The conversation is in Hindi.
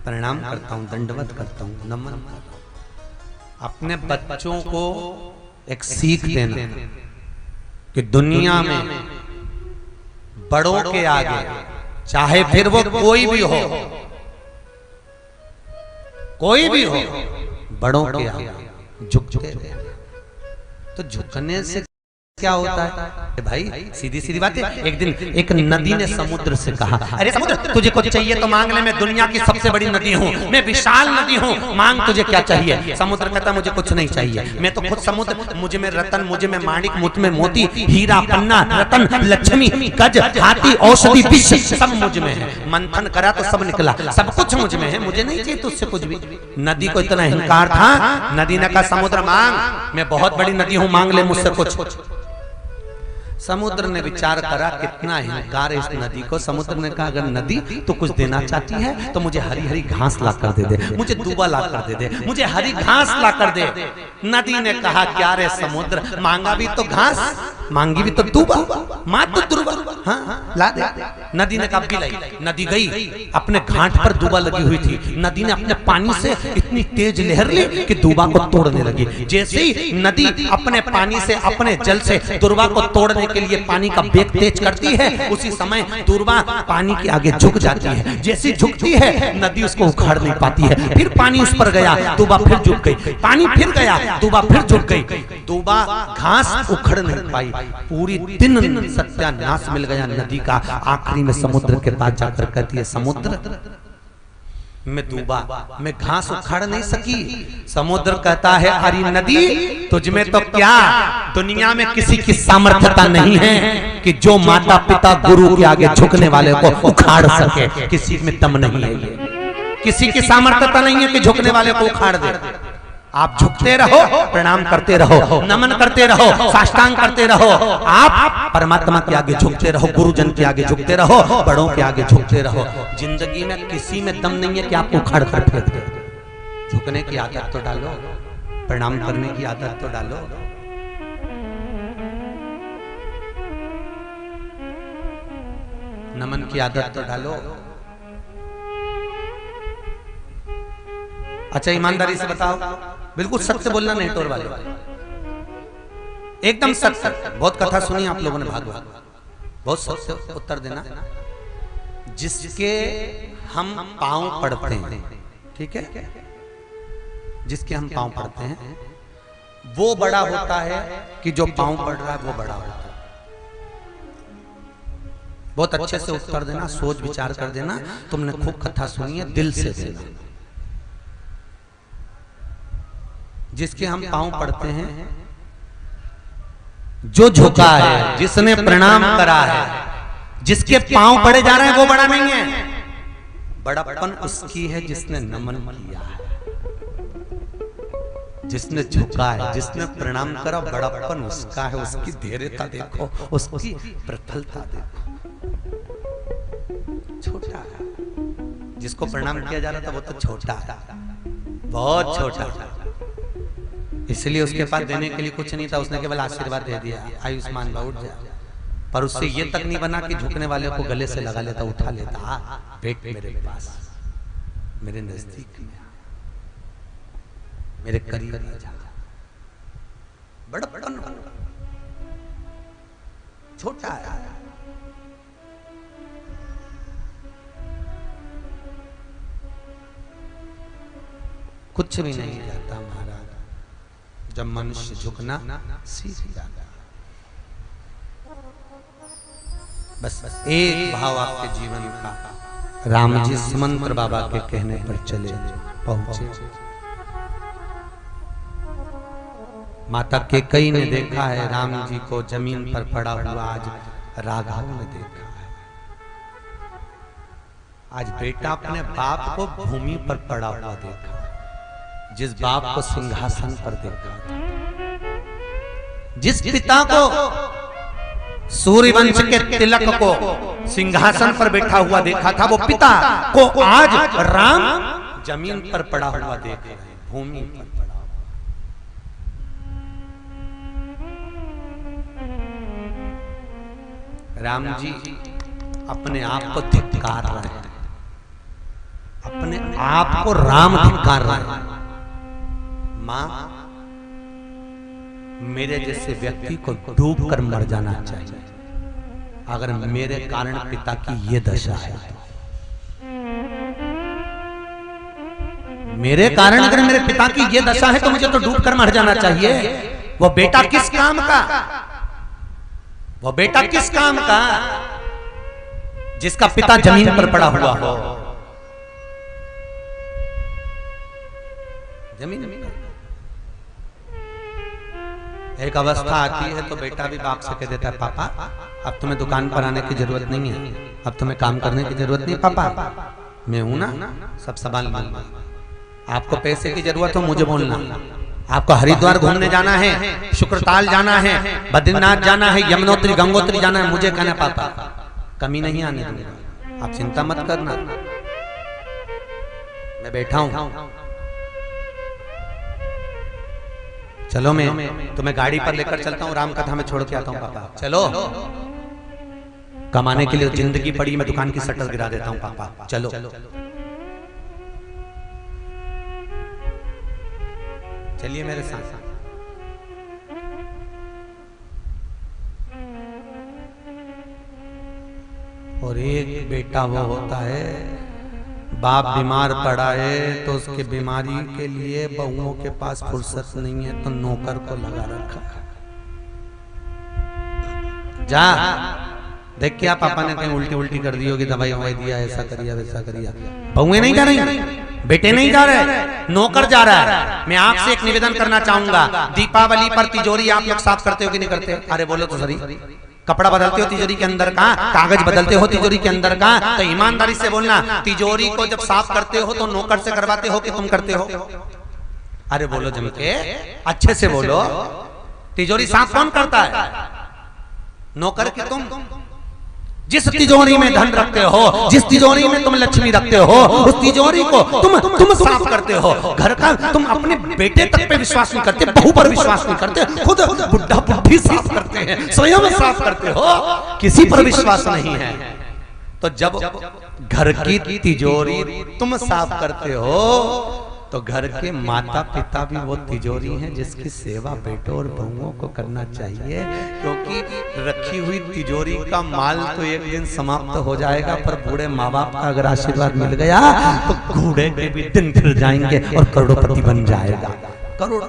प्रणाम करता हूं, दंडवत करता हूं, नमन करता हूं। अपने बच्चों को एक सीख देना कि दुनिया में बड़ों के आगे, चाहे फिर वो कोई भी हो, कोई भी हो, बड़ों के आगे झुकते रहे। तो झुकने से क्या होता है भाई? सीधी सीधी बात है। एक दिन एक नदी ने समुद्र से कहा, अरे समुद्र, तुझे कुछ चाहिए तो मांग ले, मैं दुनिया की सबसे बड़ी नदी हूँ, मैं विशाल नदी हूँ, मांग तुझे क्या चाहिए। समुद्र कहता मुझे कुछ नहीं चाहिए, मैं तो खुद समुद्र, मुझे में रतन, मुझे में माणिक, मुझ में मोती, हीरा, पन्ना, रतन, लक्ष्मी, गज, हाथी, औषधि, विष सब मुझ में है। मंथन करा तो सब निकला, सब कुछ मुझ में है, मुझे नहीं चाहिए तुझसे कुछ भी। नदी को इतना अहंकार था, नदी ने कहा समुद्र मांग, मैं बहुत बड़ी नदी हूँ, मांग ले मुझसे कुछ। समुद्र ने विचार करा कितना अहंकार है इस नदी को। समुद्र ने कहा अगर नदी तो कुछ देना चाहती है तो मुझे हरी हरी घास ला कर दे दे, मुझे दूबा ला कर दे दे, मुझे हरी घास ला कर दे। नदी ने कहा क्या रे समुद्र, मांगा भी तो घास, मांगी भी तो दूबा, मां तो दूबा, हाँ ला दे। नदी ने कहा भी लाई। नदी गई, अपने घाट पर दूबा लगी हुई थी, नदी ने अपने पानी से इतनी तेज लहर ली कि दूबा को तोड़ने लगी। जैसे ही नदी अपने पानी से, अपने जल से दूबा को तोड़ने के लिए पानी का वेग तेज करती है, उसी समय दूबा पानी के आगे झुक जाती है। जैसी झुकती है नदी उसको उखाड़ नहीं पाती है, फिर पानी उस पर गया, दूबा फिर झुक गई, पानी फिर गया, दूबा फिर झुक गई, दूबा घास उखड़ नहीं पाई। पूरी दिन सत्यानाश मिल गया नदी का। आखिरी में समुद्र के पास जाकर कहती है समुद्र, मैं दूबा, मैं घास उखाड़ नहीं सकी। समुद्र कहता है अरे नदी, तुझमें तो क्या दुनिया में किसी की सामर्थ्यता नहीं है कि जो माता पिता गुरु के आगे झुकने वाले को उखाड़ सके। किसी में दम नहीं है, ये किसी की सामर्थ्यता नहीं है कि झुकने वाले को उखाड़ दे। आप झुकते रहो, प्रणाम करते रहो, नमन करते रहो, साष्टांग करते रहो। आप परमात्मा के आगे झुकते रहो, गुरुजन के आगे झुकते रहो, बड़ों के आगे झुकते रहो। जिंदगी में किसी में दम नहीं है कि आपको उखाड़ कर फेंक दे। झुकने की आदत तो डालो, प्रणाम करने की आदत तो डालो। नमन की आदत तो डालो। अच्छा ईमानदारी से बताओ, बिल्कुल सत्य बोलना नहीं टोर वाले, एकदम सत्य। बहुत कथा सुनी आप लोगों ने भागवत, बहुत सत्य उत्तर देना। जिसके हम पांव पड़ते हैं, ठीक है, जिसके हम पांव पड़ते हैं वो बड़ा होता है कि जो पांव पड़ रहा है वो बड़ा होता है। बहुत अच्छे से उत्तर देना, सोच विचार कर देना। तुमने खूब कथा सुनी है, दिल से देना। जिसके हम पांव पड़ते हैं, जो झुका है, जिसने प्रणाम करा है, जिसके पांव पड़े जा रहे हैं वो बड़ा नहीं है। बड़ापन उसकी है जिसने नमन किया है, जिसने झुका है, जिसने प्रणाम करा। बड़ापन उसका है, उसकी धैर्यता देखो, उसकी प्रफुल्लता देखो। छोटा है, जिसको प्रणाम किया जा रहा था वो तो छोटा है, बहुत छोटा था। इसलिए उसके पास देने के लिए कुछ नहीं था, उसने केवल आशीर्वाद दे दिया, आयुष्मान भव, उठ जा। पर उससे ये तक नहीं बना कि झुकने वाले को गले से लगा लेता, उठा लेता, बेट मेरे पास, मेरे नजदीक में, मेरे करीब आ जा। बड़प्पन छोटा है, कुछ भी नहीं जाता महाराज जब मनुष्य झुकना सीख जाता। बस एक भाव आपके जीवन का, राम जी सुमंत्र बाबा के कहने पर चले पहुंचे। माता कैकेयी ने देखा है राम जी को जमीन पर पड़ा हुआ, आज राघव ने देखा है। आज बेटा अपने बाप को भूमि पर पड़ा हुआ देखा, जिस बाप को सिंहासन पर देखा, जिस पिता को, सूर्यवंश के तिलक को सिंहासन पर बैठा हुआ देखा था, वो पिता को आज राम जमीन पर पड़ा हुआ देख रहे हैं, भूमि पर पड़ा हुआ। राम जी अपने आप को धिक्कार रहे हैं, अपने आप को राम धिक्कार रहे हैं। मां, मेरे जैसे व्यक्ति को डूब कर मर जाना चाहिए अगर मेरे कारण पिता की ये दशा है। मेरे कारण अगर मेरे पिता की ये दशा है तो मुझे तो डूब कर मर जाना चाहिए। वो बेटा किस काम का, वो बेटा किस काम का जिसका पिता जमीन पर पड़ा हुआ हो। जमीन एक अवस्था आती है तो बेटा भी बाप से कह देता है, पापा अब तुम्हें दुकान पर आने की जरूरत नहीं है, अब तुम्हें काम करने की जरूरत नहीं, पापा मैं हूं ना, सब संभाल लूंगा। आपको पैसे की जरूरत हो मुझे बोलना, आपको हरिद्वार घूमने जाना है, शुक्रताल जाना है, बद्रीनाथ जाना है, यमुनोत्री गंगोत्री जाना है, मुझे कहना पापा, कमी नहीं आने दूंगा, आप चिंता मत करना, मैं बैठा हूं। चलो मैं तुम्हें गाड़ी पर लेकर चलता हूँ, राम कथा में छोड़ के आता हूँ पापा। चलो, कमाने के लिए जिंदगी पड़ी, मैं दुकान की शटर गिरा देता हूँ पापा, चलो। चलिए मेरे साथ। और एक बेटा वो होता है, बाप बीमार पड़ा है तो उसके बीमारी के लिए बहुओं के पास फुर्सत नहीं है तो नौकर को लगा रखा है। जा देख के आप पापा ने कहीं उल्टी उल्टी कर दी होगी, दवाई ववाई दिया, ऐसा करिया वैसा करिया। बहुएं नहीं जा रही, बेटे नहीं जा रहे, नौकर जा रहा है। मैं आपसे एक निवेदन करना चाहूंगा, दीपावली पर तिजोरी आप लोग साफ करते हो कि नहीं करते? अरे बोलो तो सही। कपड़ा बदलते हो तिजोरी के अंदर का, कागज बदलते हो तिजोरी के अंदर का, तो ईमानदारी से बोलना, तिजोरी को जब साफ करते हो तो नौकर से करवाते हो कि तुम करते हो? अरे बोलो जम के, अच्छे से बोलो। तिजोरी साफ कौन करता है? नौकर के तुम। जिस तिजोरी में धन रखते हो, जिस तिजोरी में तुम लक्ष्मी रखते हो, उस तिजोरी को तुम साफ करते हो। घर का तुम अपने बेटे तक पे विश्वास नहीं करते, बहू पर विश्वास नहीं करते, खुद बुढ़ा बुढ़ी साफ करते हैं, स्वयं साफ करते हो, किसी पर विश्वास नहीं है। तो जब घर की तिजोरी तुम साफ करते हो तो घर के माता पिता भी वो तिजोरी हैं जिसकी सेवा बेटों और बहुओं को करना चाहिए, क्योंकि रखी हुई तिजोरी का माल तो एक दिन समाप्त हो जाएगा, पर बूढ़े माँ बाप का अगर आशीर्वाद मिल गया तो बूढ़े के भी दिन फिर जाएंगे और करोड़पति बन जाएगा। करोड़